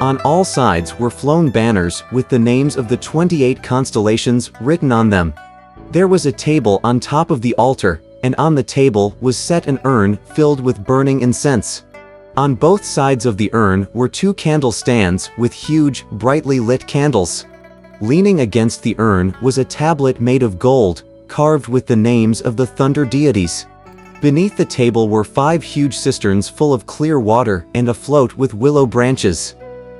On all sides were flown banners with the names of the 28 constellations written on them. There was a table on top of the altar, and on the table was set an urn filled with burning incense. On both sides of the urn were 2 candle stands with huge, brightly lit candles. Leaning against the urn was a tablet made of gold, carved with the names of the thunder deities. Beneath the table were 5 huge cisterns full of clear water and afloat with willow branches.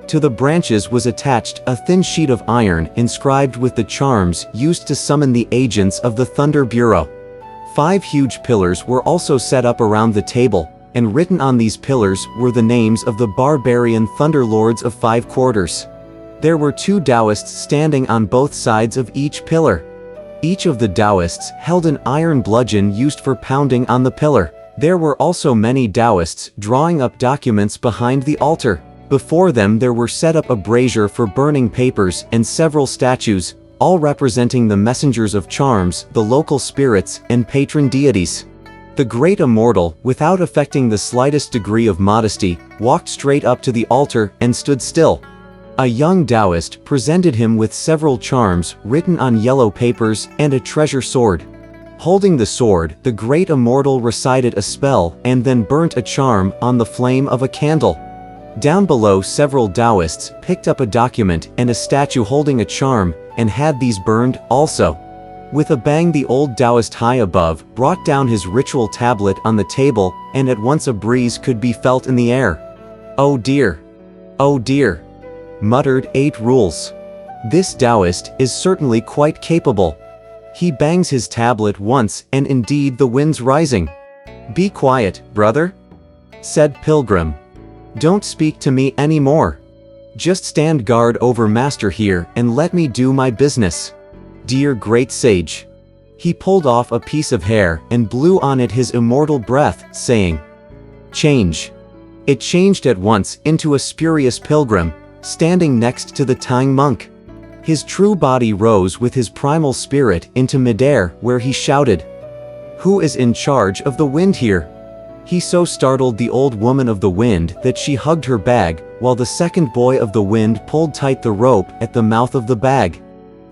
To the branches was attached a thin sheet of iron inscribed with the charms used to summon the agents of the Thunder Bureau. 5 huge pillars were also set up around the table, and written on these pillars were the names of the barbarian Thunder Lords of 5 quarters. There were 2 Taoists standing on both sides of each pillar. Each of the Taoists held an iron bludgeon used for pounding on the pillar. There were also many Taoists drawing up documents behind the altar. Before them there were set up a brazier for burning papers and several statues, all representing the messengers of charms, the local spirits, and patron deities. The great immortal, without affecting the slightest degree of modesty, walked straight up to the altar and stood still. A young Taoist presented him with several charms written on yellow papers and a treasure sword. Holding the sword, the great immortal recited a spell and then burnt a charm on the flame of a candle. Down below, several Taoists picked up a document and a statue holding a charm and had these burned also. With a bang, the old Taoist high above brought down his ritual tablet on the table, and at once a breeze could be felt in the air. "Oh dear! Oh dear!" muttered 8 Rules. "This Taoist is certainly quite capable. He bangs his tablet once and indeed the wind's rising." "Be quiet, brother," said Pilgrim. "Don't speak to me any more. Just stand guard over master here and let me do my business. Dear great sage." He pulled off a piece of hair and blew on it his immortal breath, saying, "Change." It changed at once into a spurious pilgrim, standing next to the Tang monk. His true body rose with his primal spirit into midair, where he shouted, "Who is in charge of the wind here?" He so startled the old woman of the wind that she hugged her bag, while the second boy of the wind pulled tight the rope at the mouth of the bag.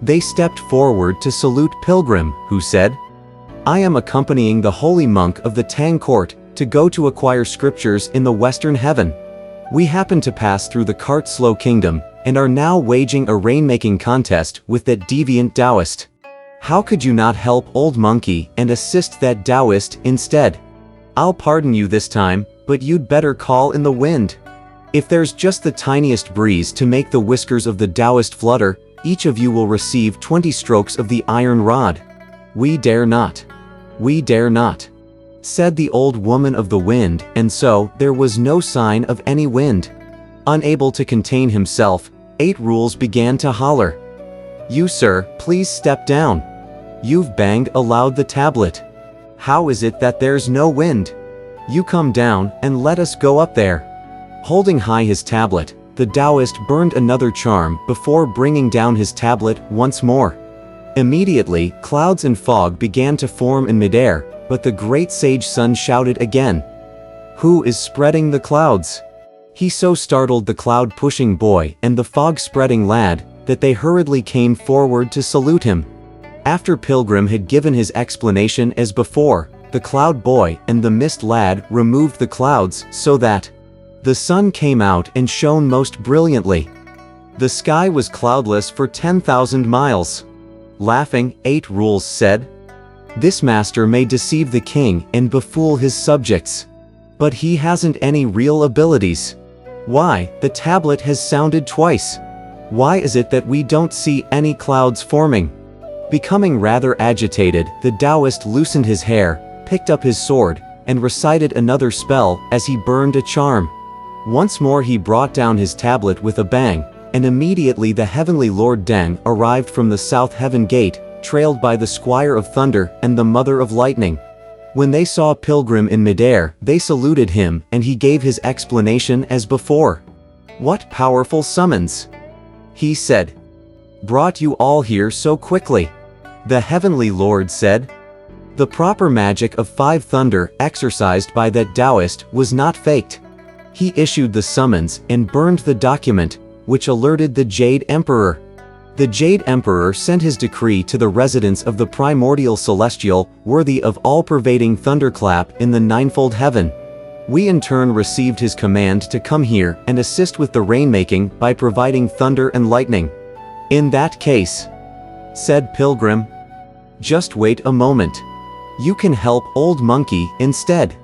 They stepped forward to salute Pilgrim, who said, "I am accompanying the holy monk of the Tang court to go to acquire scriptures in the western heaven. We happen to pass through the Cart Slow Kingdom, and are now waging a rainmaking contest with that deviant Taoist. How could you not help old monkey and assist that Taoist instead? I'll pardon you this time, but you'd better call in the wind. If there's just the tiniest breeze to make the whiskers of the Taoist flutter, each of you will receive 20 strokes of the iron rod." "We dare not. We dare not," said the old woman of the wind, and so there was no sign of any wind. Unable to contain himself, 8 Rules began to holler, "You sir, please step down. You've banged aloud the tablet. How is it that there's no wind? You come down and let us go up there." Holding high his tablet, the Taoist burned another charm before bringing down his tablet once more. Immediately, clouds and fog began to form in midair, but the great sage sun shouted again, "Who is spreading the clouds?" He so startled the cloud-pushing boy and the fog-spreading lad that they hurriedly came forward to salute him. After Pilgrim had given his explanation as before, the cloud boy and the mist lad removed the clouds so that the sun came out and shone most brilliantly. The sky was cloudless for 10,000 miles. Laughing, 8 Rules said, "This master may deceive the king and befool his subjects. But he hasn't any real abilities. Why, the tablet has sounded twice. Why is it that we don't see any clouds forming?" Becoming rather agitated, the Taoist loosened his hair, picked up his sword, and recited another spell as he burned a charm. Once more he brought down his tablet with a bang, and immediately the heavenly Lord Deng arrived from the south heaven gate, trailed by the Squire of Thunder and the Mother of Lightning. When they saw Pilgrim in midair, they saluted him, and he gave his explanation as before. "What powerful summons," he said, "brought you all here so quickly?" The heavenly Lord said, "The proper magic of 5 thunder exercised by that Taoist was not faked. He issued the summons and burned the document, which alerted the Jade Emperor. The Jade Emperor sent his decree to the residents of the primordial celestial, worthy of all-pervading thunderclap in the ninefold heaven. We in turn received his command to come here and assist with the rainmaking by providing thunder and lightning. In that case, said Pilgrim, just wait a moment. You can help Old Monkey instead.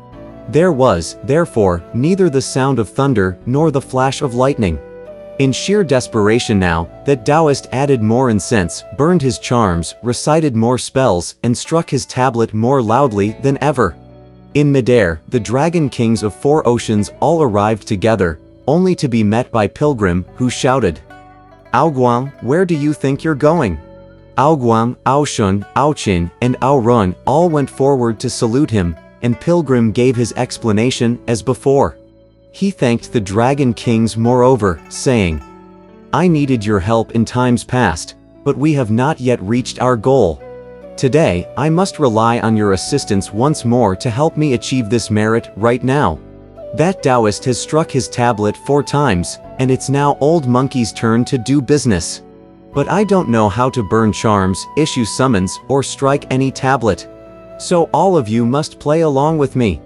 There was, therefore, neither the sound of thunder nor the flash of lightning. In sheer desperation now, that Taoist added more incense, burned his charms, recited more spells, and struck his tablet more loudly than ever. In midair, the dragon kings of 4 oceans all arrived together, only to be met by Pilgrim, who shouted, "Aoguang, where do you think you're going?" Aoguang, Aoshun, Aochin, and Aorun all went forward to salute him, and Pilgrim gave his explanation as before. He thanked the dragon kings moreover, saying, "I needed your help in times past, but we have not yet reached our goal. Today, I must rely on your assistance once more to help me achieve this merit right now. That Taoist has struck his tablet 4 times, and it's now Old Monkey's turn to do business. But I don't know how to burn charms, issue summons, or strike any tablet. So all of you must play along with me."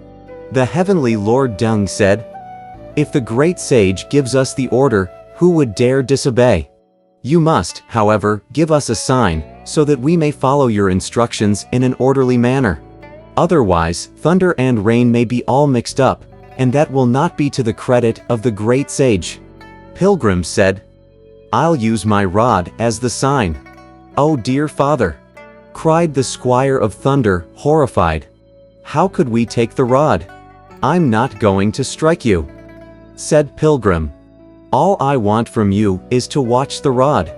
The heavenly Lord Dung said, "If the great sage gives us the order, who would dare disobey? You must, however, give us a sign, so that we may follow your instructions in an orderly manner. Otherwise, thunder and rain may be all mixed up, and that will not be to the credit of the great sage." Pilgrim said, "I'll use my rod as the sign." "Oh dear father!" cried the Squire of Thunder, horrified. "How could we take the rod?" "I'm not going to strike you," said Pilgrim. "All I want from you is to watch the rod.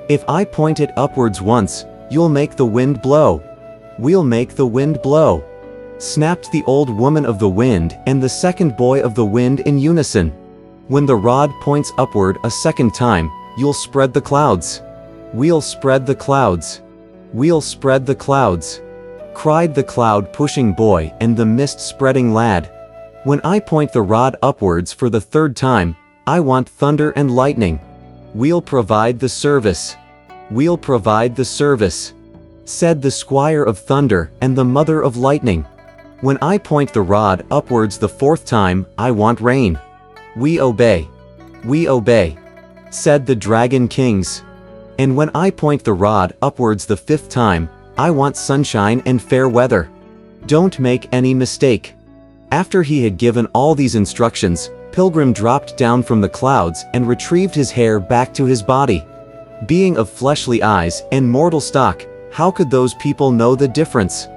If I point it upwards once, you'll make the wind blow." "We'll make the wind blow," snapped the Old Woman of the Wind and the second Boy of the Wind in unison. "When the rod points upward a second time, you'll spread the clouds." "We'll spread the clouds. We'll spread the clouds," cried the cloud-pushing boy and the mist-spreading lad. "When I point the rod upwards for the 3rd time, I want thunder and lightning." "We'll provide the service. We'll provide the service," said the Squire of Thunder and the Mother of Lightning. "When I point the rod upwards the 4th time, I want rain." "We obey. We obey," said the Dragon Kings. "And when I point the rod upwards the 5th time, I want sunshine and fair weather. Don't make any mistake." After he had given all these instructions, Pilgrim dropped down from the clouds and retrieved his hair back to his body. Being of fleshly eyes and mortal stock, how could those people know the difference?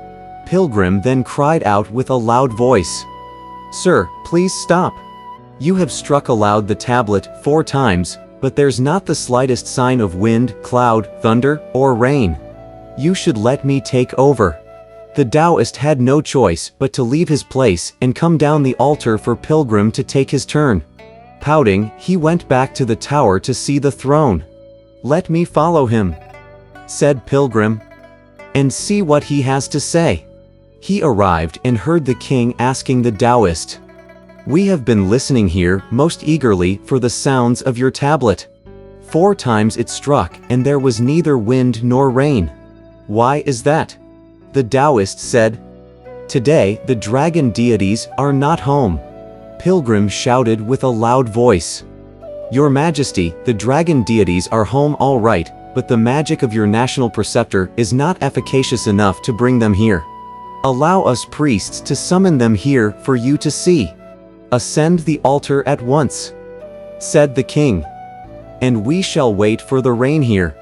Pilgrim then cried out with a loud voice, "Sir, please stop. You have struck aloud the tablet 4 times, but there's not the slightest sign of wind, cloud, thunder, or rain. You should let me take over." The Taoist had no choice but to leave his place and come down the altar for Pilgrim to take his turn. Pouting, he went back to the tower to see the throne. "Let me follow him," said Pilgrim, "and see what he has to say." He arrived and heard the king asking the Taoist, "We have been listening here most eagerly for the sounds of your tablet. 4 times it struck and there was neither wind nor rain. Why is that?" The Taoist said, "Today the dragon deities are not home." Pilgrim shouted with a loud voice, "Your Majesty, the dragon deities are home all right, but the magic of your national preceptor is not efficacious enough to bring them here. Allow us priests to summon them here for you to see." "Ascend the altar at once," said the king, "and we shall wait for the rain here."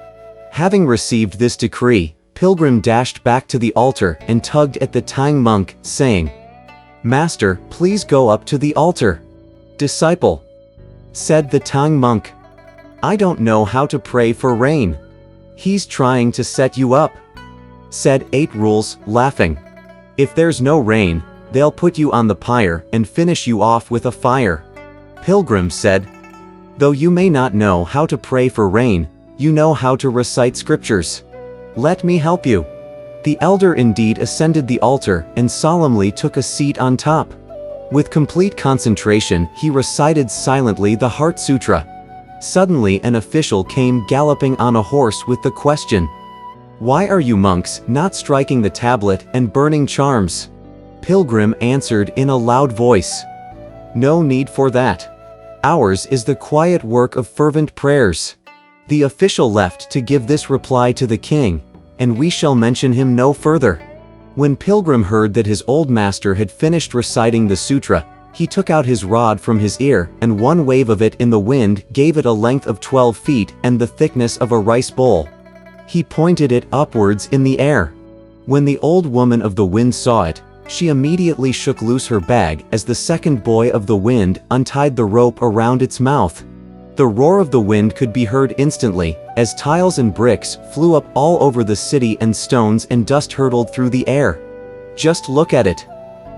Having received this decree, Pilgrim dashed back to the altar and tugged at the Tang monk, saying, "Master, please go up to the altar." "Disciple," said the Tang monk, "I don't know how to pray for rain." "He's trying to set you up," said 8 Rules, laughing. "If there's no rain, they'll put you on the pyre and finish you off with a fire." Pilgrim said, "Though you may not know how to pray for rain, you know how to recite scriptures. Let me help you." The elder indeed ascended the altar and solemnly took a seat on top. With complete concentration, he recited silently the Heart Sutra. Suddenly an official came galloping on a horse with the question, "Why are you monks not striking the tablet and burning charms?" Pilgrim answered in a loud voice, "No need for that. Ours is the quiet work of fervent prayers." The official left to give this reply to the king, and we shall mention him no further. When Pilgrim heard that his old master had finished reciting the sutra, he took out his rod from his ear, and one wave of it in the wind gave it a length of 12 feet and the thickness of a rice bowl. He pointed it upwards in the air. When the old woman of the wind saw it, she immediately shook loose her bag as the second boy of the wind untied the rope around its mouth. The roar of the wind could be heard instantly, as tiles and bricks flew up all over the city and stones and dust hurtled through the air. Just look at it.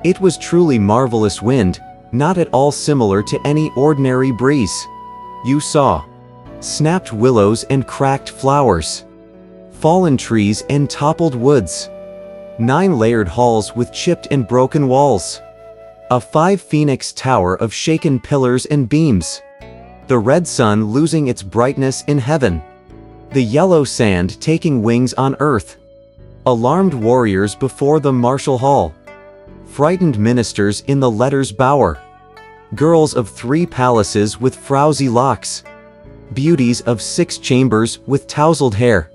It was truly marvelous wind, not at all similar to any ordinary breeze. You saw snapped willows and cracked flowers, fallen trees and toppled woods, 9 layered halls with chipped and broken walls, a 5-phoenix tower of shaken pillars and beams, the red sun losing its brightness in heaven, the yellow sand taking wings on earth, alarmed warriors before the martial hall, frightened ministers in the letters bower, girls of 3 palaces with frowsy locks, beauties of 6 chambers with tousled hair,